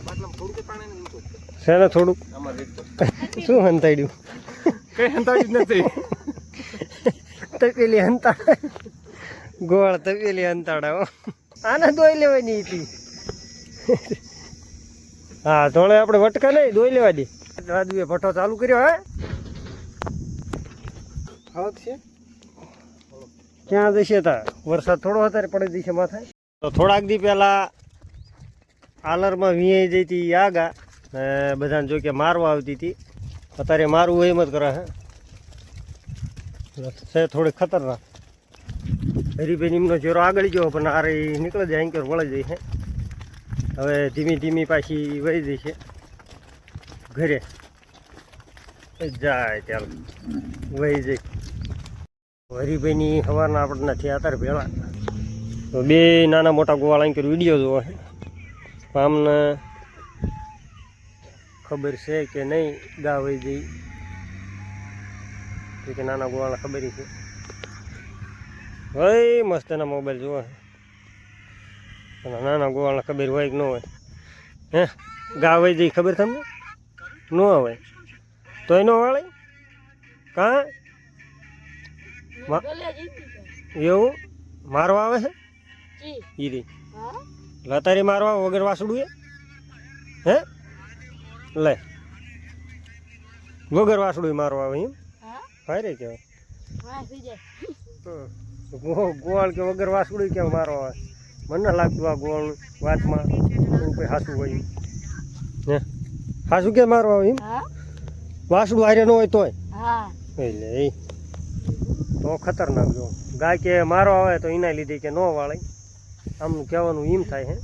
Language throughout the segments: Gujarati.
છે ને થોડુંક શું હંતાડ્યું કઈ હંતાડ્યું નથી તપેલી હંતા ગોળ તપેલી હંતાડા આને દોઈ લેવાની હતી હા થોડે આપણે વટકા નહીં દોઈ લેવા દે રાજુએ ભઠ્ઠો ચાલુ કર્યો હે છે ક્યાં જશે તા વરસાદ થોડો અત્યારે પડી જશે માથે તો થોડાક દી પહેલાં આલરમાં વીંયાઈ જઈ હતી આગા ને બધાને જો કે મારવા આવતી હતી અત્યારે મારવું એમ જ કરે છે થોડીક ખતરનાક હરીભાઈ નિમનો ચેરો આગળ ગયો પણ આરે નીકળી જાય એન્કર વળી જાય છે હવે ધીમી ધીમી પાછી વહી જઈ છે ઘરે જાય ચાલ વહી જઈ હરીભાઈની સવારના આપણે નથી અત્યારે ભેળા તો બે નાના મોટા ગોવાળ એન્કર વિડીયો જોવો છે આમને ખબર છે કે નહીં ગા વહી જઈ કે નાના ગોવાળને ખબર છે હોય મસ્ત એના મોબાઈલ જોવા અને નાના ગોવાળને ખબર હોય કે ન હોય હે ગા વહી જઈ ખબર તમને ન હોય તોય ન વાળે કાં એવું મારવા આવે છે ઈરી લતારી મારવા વગર વાસડું હે લે વગર વાસડું મારવા આવે એમ ફાયરે કહેવાય ગોવાળ કે વગર વાસડું કેમ મારવા આવે મને ના લાગતું આ ગોવાળ વાતમાં થોડું કોઈ હાસું હોય હે હાસું કે મારવા આવે એમ વાસડું હારે ન હોય તોય એટલે એ તો ખતરનાક જો ગાય કે મારવા આવે તો એના લીધે કે ન વાળે આમ કહેવાનું એમ થાય હે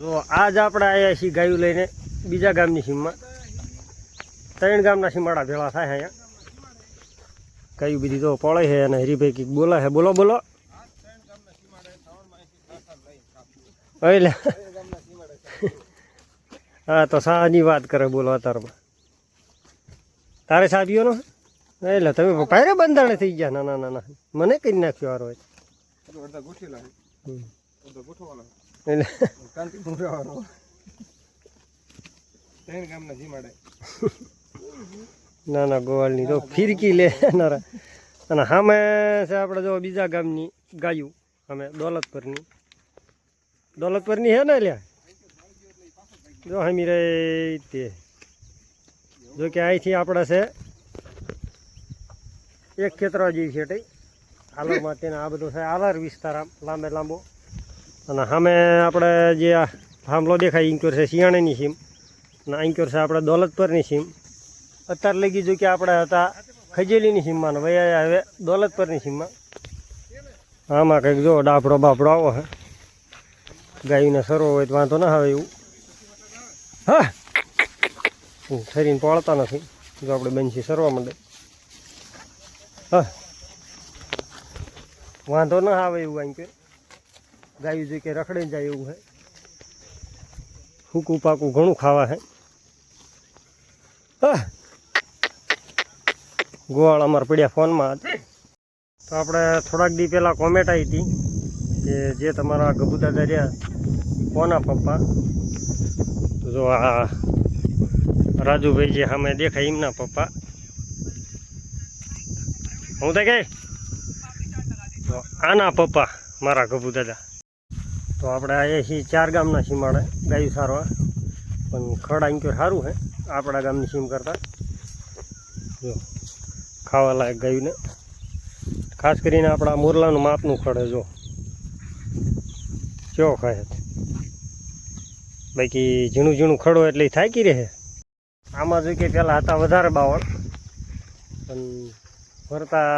જો આજ આપણે આવ્યા છીએ ગાયું લઈને બીજા ગામની સીમમાં 3 ગામના સીમાડા ભેળા થાય અહીંયા ગાયું બીજી તો પળે છે અને હરીભાઈ કંઈક બોલા છે બોલો બોલો એટલે હા તો શાની વાત કરે બોલો અત્યારમાં તારે સાબીઓનો એટલે તમે પાયરે બંધાણે થઈ ગયા નાના નાના મને કરી નાખ્યો હારો ના ના ગોવાળની તો ફિરકી લે અને સામે છે આપણે જો બીજા ગામની ગાયું અમે દોલતપરની હે ને લ્યા જો હમી રે તે જો કે અહીંથી આપણે છે એક ખેતર જેવી છે ટઈ આલરમાં તેને આ બધો છે આલર વિસ્તાર આમ લાંબો અને સામે આપણે જે આ થાંભલો દેખાય ઇન્ક્યોર છે શિયાળાની સીમ અને ઇન્ક્યોર છે આપણે દોલતપરની સીમ અત્યારે લગી જો કે આપણે હતા ખજેલીની સીમમાં વયા હવે દોલતપરની સીમમાં આમાં કંઈક જો ડાફડો બાફડો આવો હે ગાયને સરવો હોય તો વાંધો ના આવે એવું હા શરીરને પળતા નથી જો આપણે બંછી સરવા માંડે હા વાંધો ના આવે એવું આમ કે ગાયું જોઈ કે રખડી જાય એવું હે સૂકું પાકું ઘણું ખાવા હે હા ગોવાળ અમારે પડ્યા ફોનમાં તો આપણે થોડાક દી પહેલાં કોમેન્ટ આવી હતી કે જે તમારા ગભુદાદા રહ્યા કોના પપ્પા જો આ રાજુભાઈ જે સામે દેખાય એમના પપ્પા હું તો કે આના પપ્પા મારા ગભુદાદા તો આપણે આવ્યા છીએ 4 ગામના સીમાડે ગાયું સારવા પણ ખડ આંક્યો સારું છે આપણા ગામની સીમ કરતાં જો ખાવા લાયક ગાયુંને ખાસ કરીને આપણા મોરલાનું માપનું ખડે જો કેવો ખાય બાકી ઝીણું ઝીણું ખડો એટલે થાકી રહે આમાં જો કે પહેલાં હતા વધારે બાવળ પણ ફરતા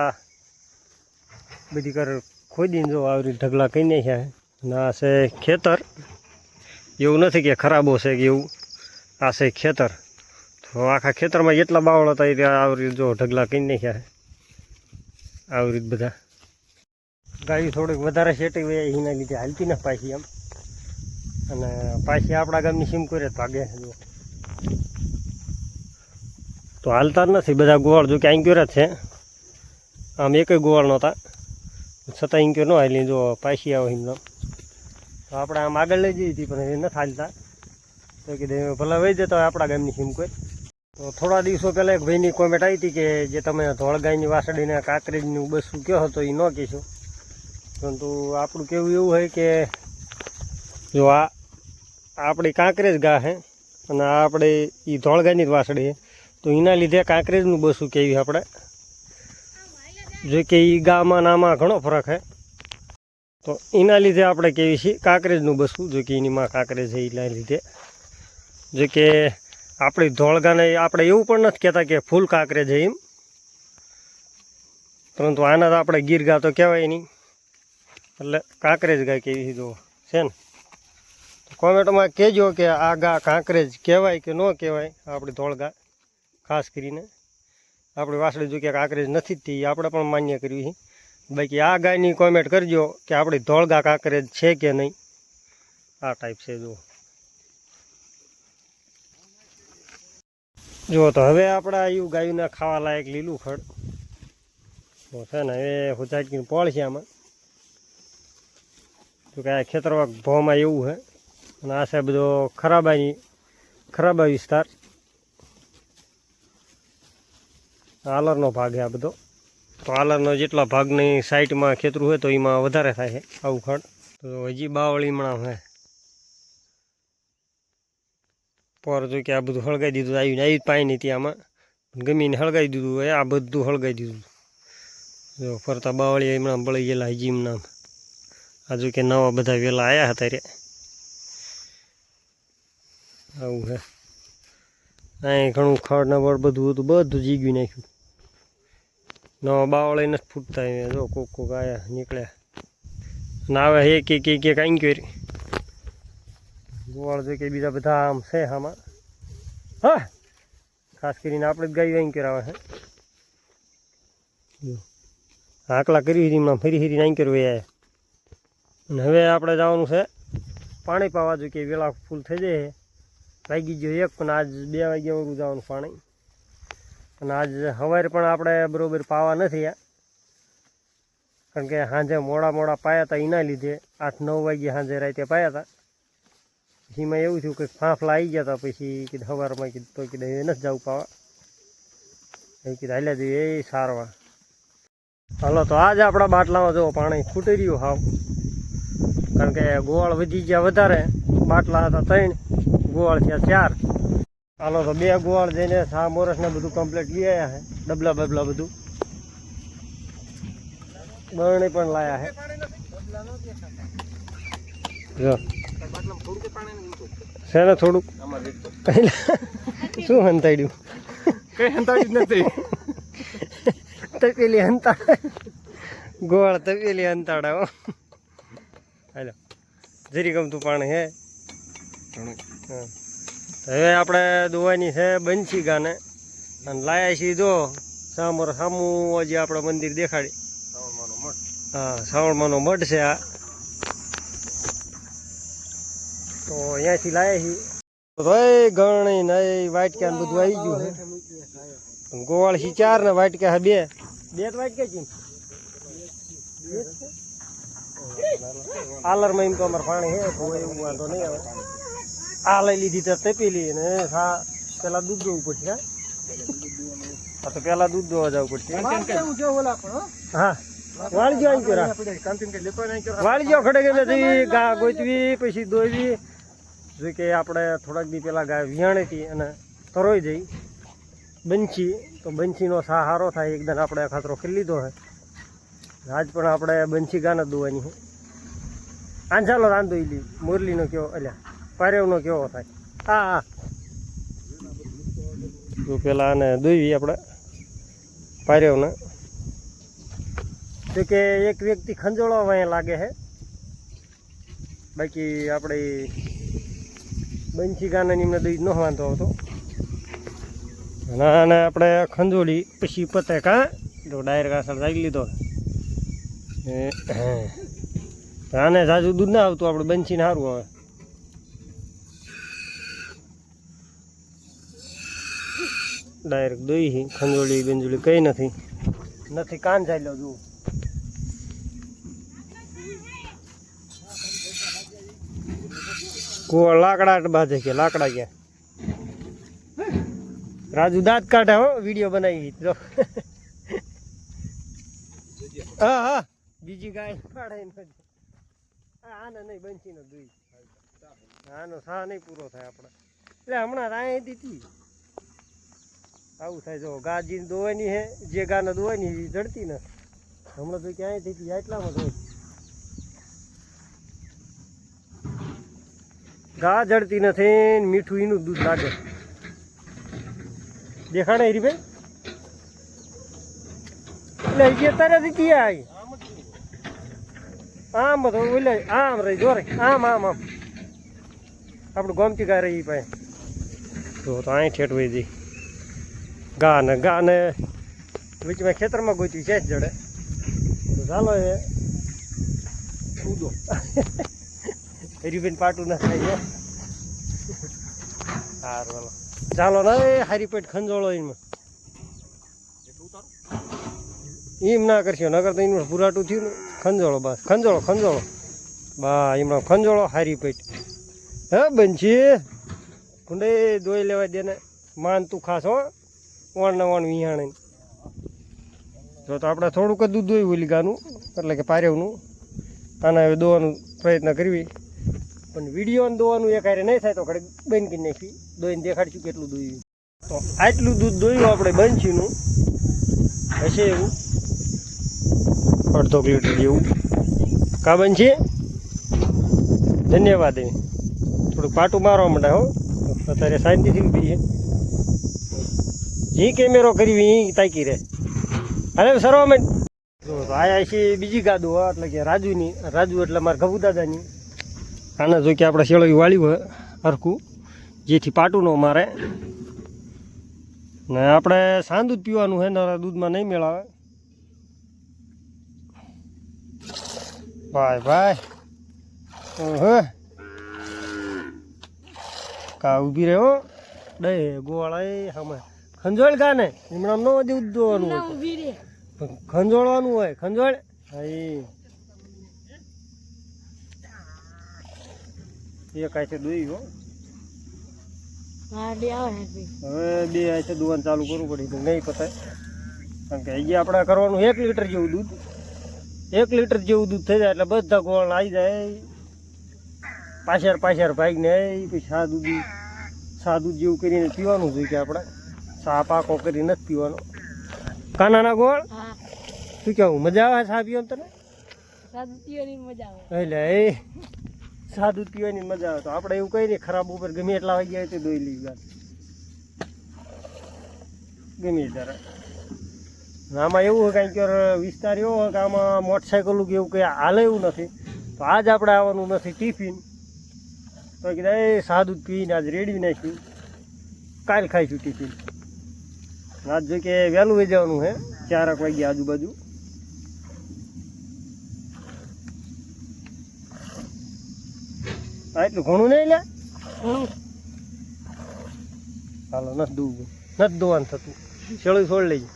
બધી કર ખોદીને જો આવી ઢગલા કહી નાખ્યા ના છે ખેતર એવું નથી કે ખરાબો છે કે એવું આ છે ખેતર તો આખા ખેતરમાં જેટલા બાવળ હતા એ આવી રીતે જો ઢગલા કહી નાખ્યા આવી રીતે બધા ગાયું થોડીક વધારે સેટી હોય એના લીધે હાલતી ને પાછી આમ અને પાછી આપણા ગામની સીમ કરે ભાગે જો તો હાલતા જ નથી બધા ગોવાળ જો કે આંક્યોર જ છે આમ એક ગોવાળ નહોતા છતાં આંક્યોર ન હાલી જો પાછી આવે એમનો તો આપણે આમ આગળ લઈ જઈ હતી પણ એ નથી હાલતા તો કીધું ભલે વહી જતા હોય આપણા ગામની સીમ કોઈ. તો થોડા દિવસો પહેલાં એક ભાઈની કોમેન્ટ આવી હતી કે જે તમે ધોળગાયની વાસળીને કાંકરેજનું બસું કહો તો એ ન કહેશો. પરંતુ આપણું કહેવું એવું હોય કે જો આ આપણી કાંકરેજ ગા હે અને આ આપણે એ ધોળગાયની જ વાસળી છે, તો એના લીધે કાંકરેજનું બસું કહેવી આપણે. જો કે એ ગામાં નામાં ઘણો ફરક છે, તો એના લીધે આપણે કહેવી છીએ કાંકરેજનું બસું. જો કે એની માં કાંકરેજ છે એના લીધે. જો કે આપણી ધોળગાને આપણે એવું પણ નથી કહેતા કે ફૂલ કાંકરેજ છે એમ, પરંતુ આના તો આપણે ગીર ગા તો કહેવાય નહીં, એટલે કાંકરેજ ગા કેવી જો છે ને. કોમેન્ટમાં કહેજો કે આ ગા કાંકરેજ કહેવાય કે ન કહેવાય. આપણી ધોળગા ખાસ કરીને આપણી વાસળી જો કે કાંકરેજ નથી જ તે આપણે પણ માન્ય કરવી છે. બાકી આ ગાયની કોમેન્ટ કરજો કે આપણી ધોળગા કાંકરેજ છે કે નહીં. આ ટાઈપ છે જો તો હવે આપણે આવ્યું ગાયોને ખાવા લાયક લીલું ખડ. તો છે ને હવે હુચાકીને પોળ છે આમાં. તો કે આ ખેતરમાં ભાવમાં એવું છે અને આ છે બધો ખરાબા વિસ્તાર. આલરનો ભાગ છે આ બધો. તો આલરનો જેટલા ભાગની સાઈડમાં ખેતરું હોય તો એમાં વધારે થાય છે આવું ખડ. તો હજી બાવળીમણા છે પર. જો કે આ બધું હળગાઈ દીધું, આવી પાણી નથી આમાં, ગમીને હળગાઈ દીધું હોય. આ બધું હળગાઈ દીધું. જો ફરતા બાવળી હમણાં બળી ગયેલા હજી નામ. આ જો કે નવા બધા વેલા આવ્યા હતા રે. આવું છે અહીં ઘણું ખડ ને વળ બધું હતું, બધું જીગવી નાખ્યું. નવા બાવળી નથી ફૂટતા. જો કોક આયા નીકળ્યા અને આવે એક આઈ કરી ગોવાળ. જો કે બીજા બધા આમ છે આમાં. હા, ખાસ કરીને આપણે જ ગાયું અહીં કરાવે છે. આકલા કરી એમાં ફરી અહીં કરવી આવે. અને હવે આપણે જવાનું છે પાણી પાવા. જો કે વેલા ફૂલ થઈ જાય. વાગી ગયો 1 પણ આજ 2 વાગ્યા વરું જવાનું પાણી. અને આજ સવારે પણ આપણે બરાબર પાવા નથી, કારણ કે સાંજે મોડા પાયા હતા. એના લીધે 8-9 વાગ્યા સાંજે રાતે પાયા હતા. એમાં એવું થયું કે ફાંફલા આવી ગયા હતા. પછી કીધું સવારમાં કીધું તો કીધું એ નથી જવું પાવા. એ કીધું હાલ્યા જઈએ એ સારવા. હાલો તો આજ આપણા બાટલામાં જો પાણી ખૂટી રહ્યું હાવ, કારણ કે ગોવાળ વધી ગયા વધારે. બાટલા હતા 3, ગોવાળ થયા 4. હાલો તો 2 ગોવાળ જઈને 6 મોરસને બધું કમ્પ્લીટ લઈ આવ્યા છે. ડબલા બબલા બધું બરણી પણ લાયા છે. જો છે ને થોડુંક શું હંતાડ્યું? કઈ હંતાડી જ નથી. તપેલી હંતાડે ગોળ, તપેલી હંતાડે. હો હાલો જરી ગમતું પાણી હે. હા, હવે આપણે દોવાની છે બંસી ગાને અને લાયા છીએ. જો સામું હજી આપણે મંદિર દેખાડી. હા, શ્રાવણમાંનો મઠ છે આ. તો અહીંયાથી લાયા છીએ. ભાઈ ગણી ને વાટકા ને બધું આવી ગયું છે. ગોવાળથી 4 ને વાટકા 2 જ વાટકા છે. આલરમાં એમ તો અમારે પાણી છે, એવું વાંધો નહીં આવે. આ લઈ લીધી તો તપેલી ને પેલા દૂધ દોવું પડશે. હા, તો પેલા દૂધ દોવા જવું પડશે. હા, વાળજો અહીં કરા વાળજો ખડે ગમે ગા ગોતવી પછી દોવી. જો કે આપણે થોડાક દી પહેલાં ગાય વિહાણી હતી અને તરોઈ જઈ બંસી. તો બંસીનો સાહારો થાય. એકદમ આપણે ખાતરો કરી લીધો છે. આજ પણ આપણે બંસી ગાને જ દોવાની છે. આંચાલો રાંધો લી મોરલીનો કેવો અલ્યા પારેવનો કેવો થાય. હા, તો પેલા આને દોવી આપણે પારેવને. તો કે એક વ્યક્તિ ખંજોળવા અહીંયા લાગે છે. બાકી આપણે બંસી ગાને એમને દઈ ન વાંધો આવતો. અને આપણે ખંજોળી પછી પતે કાં તો ડાયરેક્ટ આસળ રાખી લીધો. આને જાજુ દૂધ ના આવતું, આપણે બંસીને સારું આવે. ડાયરેક્ટ દોઈ ખંજોળી બંજોળી કંઈ નથી કાન ચાલ્યો જુઓ. ગોળ લાકડા બાંધે કે લાકડા ક્યાં રાજુ દાંત કાઢે હો વિડીયો બનાવી જો હા હા બીજી ગાય પાડે આને નહીં બંચી ને દુઈ આનો સા નહીં પૂરો થાય આપણે એટલે હમણાં રાય દીધી આવું થાય જો ગાજી દોવાની હે જે ગાને દોવાની એ જડતી ને હમણાં તો ક્યાંય દીધી એટલામાં જ હોય ગા જડતી નથી ને મીઠું એનું દૂધ લાગે દેખાડે હરીભાઈ એટલે હજી અત્યારે દીધી આવી આમ બધો ઓલે આમ રહી જો રે આમ આમ આમ આપણું ગમતી ગાય રહી પાસે જો તો અહીં ઠેઠ વહી જઈ ગા ને વચમાં ખેતરમાં ગોચ્યું છે જ જડે તો ચાલો એ કૂદો હરીબેન પાટું ના થાય સારું હાલો ચાલો ને હારી પેટ ખંજોળો એમાં એમ ના કરશો નગર તો એનું પુરાટું થયું ને ખંજોળો બસ ખંજોળો બા એમનો ખંજોળો હારી પેટ હે બનશી કુંડે દોઈ લેવા દે ને માન તું ખાસ હો વણ ને વણ વિહાણે જો તો આપણે થોડુંક જ દૂધ દોયું ઓલી ગાનું એટલે કે પારેવનું આને હવે દોવાનો પ્રયત્ન કરવી પણ વિડીયો દોવાનું એક હારે નહીં થાય તો ઘડે બંધ કરી નાખી દોઈને દેખાડશું કેટલું દોયું તો આટલું દૂધ દોયું આપણે બંશીનું હશે એવું અડધો લીટર જેવું કા બનશે ધન્યવાદ એ થોડુંક પાટું મારવા માંડે હો અત્યારે શાંતિથી ઊભી છે જે કેમેરો કરવી એ તાકી રહે અરે સરવા માંડ જો આયા છે બીજી ગાદો એટલે કે રાજુ એટલે મારા ગભુ દાદાની આને જો કે આપણે શેળવી વાળ્યું હોય હરખું જેથી પાટું ન મારે ને આપણે સાંદું જ પીવાનું છે ને દૂધમાં નહીં મેળાવે ભાઈ હે કા ઊભી રહ્યો ડે ગોળાઈ હમે ખંજોળ કા ને હમણાં નો દૂધ દોવાનું હોય ખંજોળવાનું હોય ખંજોળ હા એ કાંઈ છે દોઈ હો હવે બે આ છે દોવાનું ચાલુ કરવું પડે તો નહીં પતાય કારણ કે અહીંયા આપણે કરવાનું 1 લીટર જેવું દૂધ 1 લીટર જેવું દૂધ થઈ જાય એટલે બધા ગોળ આવી જાય પાછળ ભાગને પછી સાદું જેવું કરીને પીવાનું જોઈએ કે આપણે સા પાકો કરી નથી પીવાનો કાનાના ગોળ શું કેવું મજા આવે સા પીવાનું તને એટલે એ સાદું પીવાની મજા આવે તો આપણે એવું કઈ નહીં ખરાબ ઉપર ગમે એટલા વાગ્યા હોય તો દોઈ લઈ ગયા ગમે ત્યારે આમાં એવું હોય કાંઈક વિસ્તાર એવો હોય કે આમાં મોટરસાઇકલ કે એવું કંઈ હાલે એવું નથી તો આજ આપણે આવવાનું નથી ટિફિન તો કીધા એ સાદું પીને આજ રેડી નાખ્યું કાલ ખાઈશું ટિફિન આજ જો કે વહેલું વહી જવાનું છે 4 વાગ્યા આજુબાજુ એટલું ઘણું નહીં લે હાલો નથી દોવાનું થતું શેળું છોડી લેજે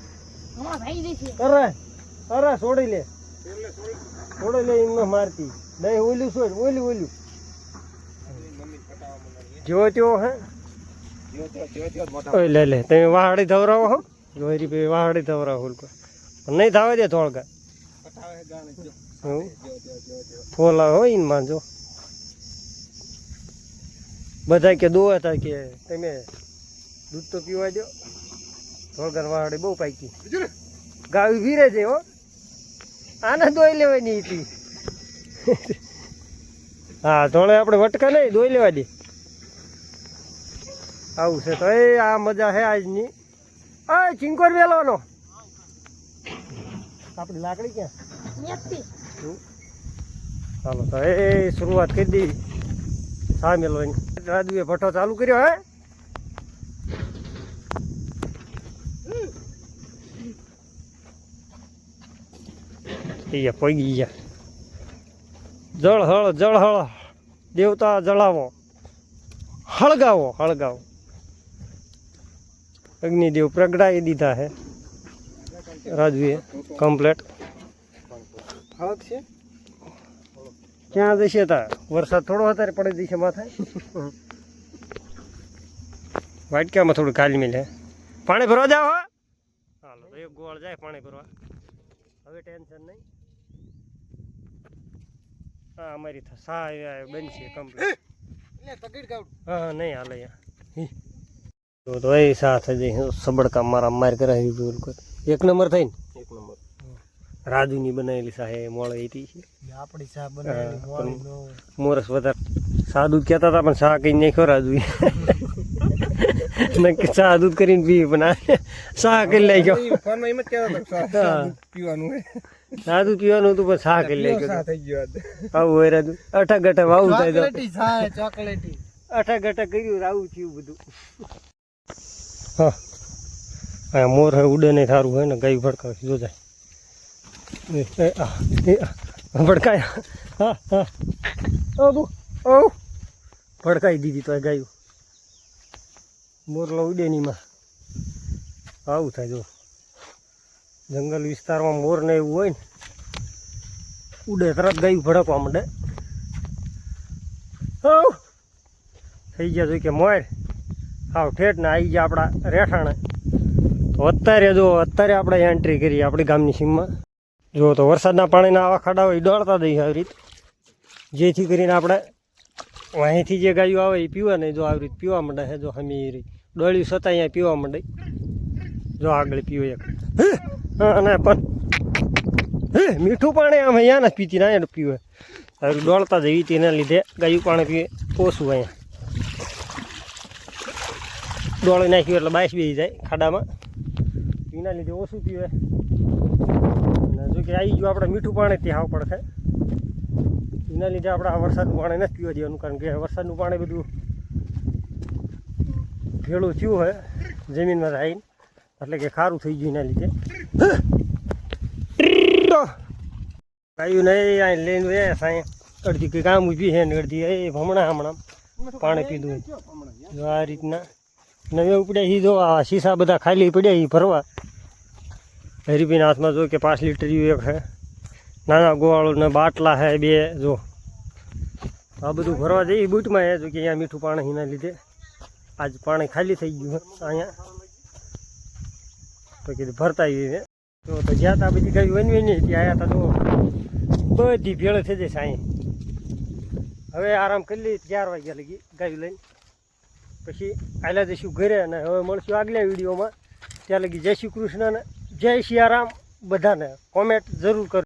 અરે છોડી લે એમ ન મારતી નહીં ઓલું છોડ ઓલું જેવો તેવો હે લે તમે વાહડી ધવરાવો હો જોઈ ભાઈ વાહડી ધવરાવો પણ નહીં થાવે દે થોડકા ફોલા હોય ને માનજો બધા કે દોવા હતા કે તમે દૂધ તો પીવા દો થોડગર વાહડી બહુ પાકી ગાવી ભીરે છે હો આને દોઈ લેવાની હતી હા થોડે આપણે વટકા નહીં દોઈ લેવા દે આવું છે તો એ આ મજા છે આજની આ ચિંકોર વેલવાનો આપણી લાકડી ક્યાં ચાલો તો એ શરૂઆત કરી દી સા મેલવાની રાજુએ ભઠ્ઠો ચાલુ કર્યો હે પગી ગયા જળહળ દેવતા જળાવો હળગાવો અગ્નિદેવ પ્રગટાવી દીધા હે રાજુએ કમ્પ્લેટ ક્યાં જશે તા વરસાદ થોડો અત્યારે પડી જશે માથે વાટકામાં થોડું ખાલી મિલે પાણી ભરવા જાવ હો હાલો તો એક ગોળ જાય પાણી ભરવા હવે ટેન્શન નહીં હા અમારી સા બનશે કમ્પ્લીટ હા નહીં હાલે અહીંયા તો એ સા થઈ જાય સબડકા મારા માર કરાવી બિલકુલ એક નંબર થઈ ને એક નંબર રાજુની બનાવેલી સા એ મોળે હતી છે આપણી સા બનાવેલી મોરસ વધારે સાદું કહેતા હતા પણ સા કઈ નાખ્યો રાજુ નક્કી સા દૂધ કરીને પી પણ સા કરી નાખ્યો ફોનમાં એમ જ કહેતા પીવાનું સાદું પીવાનું હતું પણ સા કરી નાખ્યો થઈ ગયો આવું હોય રાજુ અઠા ગઠા આવું થાય તો ચોકલેટી અઠા ગઠા કર્યું આવું થયું બધું હા હા મોર હોય ઉડે નહીં સારું હોય ને ગાય ભડકાવે જો જાય ભડકાય હા હા ઓ ભડકાઈ દીધી તો ગાયું મોરલો ઉડે નીમાં આવું થાય જો જંગલ વિસ્તારમાં મોર ને એવું હોય ને ઉડે તરત ગાયું ભડકવા માંડે થઈ ગયા જો કે મોર હાવ ઠેઠ ને આવી ગયા આપણા રેઠાણે અત્યારે જો અત્યારે આપણે એન્ટ્રી કરી આપણી ગામની સીમમાં જો તો વરસાદના પાણીના આવા ખાડા હોય દોડતા દઈએ આવી રીત જેથી કરીને આપણે અહીંથી જે ગાયો આવે એ પીવા નહીં જો આવી રીતે પીવા માંડે છે જો હમી એ રીત ડોળ્યું છતાં અહીંયા પીવા માંડે જો આગળ પીવો એક અને પણ મીઠું પાણી આમ અહીંયા ને પીતી ના એને પીવે આવી દોડતા જઈએ તેના લીધે ગાયું પાણી પીવે ઓછું અહીંયા ડોળી નાખ્યું એટલે બાઈસ બેસી જાય ખાડામાં એના લીધે ઓછું પીવે અને જો કે આવી ગયું આપણે મીઠું પાણી ત્યાં આવ પડે એના લીધે આપણે આ વરસાદનું પાણી નથી પીવા દેવાનું કારણ કે વરસાદનું પાણી બધું ભેળું થયું હોય જમીનમાં આવીને એટલે કે ખારું થઈ ગયું એના લીધે ગાયું નહીં અહીં લઈને એ સાંઈ અડધી કંઈ કામ ઊભી છે ને અડધી એ હમણાં પાણી પીધું જો આ રીતના નવે ઉપડ્યા એ જો આ શીશા બધા ખાલી પડ્યા એ ભરવા હરીબીના હાથમાં જો કે 5 લીટર એક છે નાના ગોવાળોને બાટલા છે 2 જો આ બધું ભરવા જઈએ બૂટમાં એ જો કે અહીંયા મીઠું પાણી એના લીધે આજ પાણી ખાલી થઈ ગયું અહીંયા તો કીધું ભરતા આવીએ તો જ્યાં ત્યાં બધી ગાયું વનવી નહીં ત્યાં આવ્યા હતા તો બધી ભેળ થઈ જશે અહીં હવે આરામ કરી લઈએ 4 વાગ્યા લગી ગાયું લઈને પછી આયલા જઈશું ઘરે અને હવે મળશું આગલા વિડીયોમાં ત્યાં લગી જય શ્રી કૃષ્ણ ને જય સિયારામ બધાને કોમેન્ટ જરૂર કરો.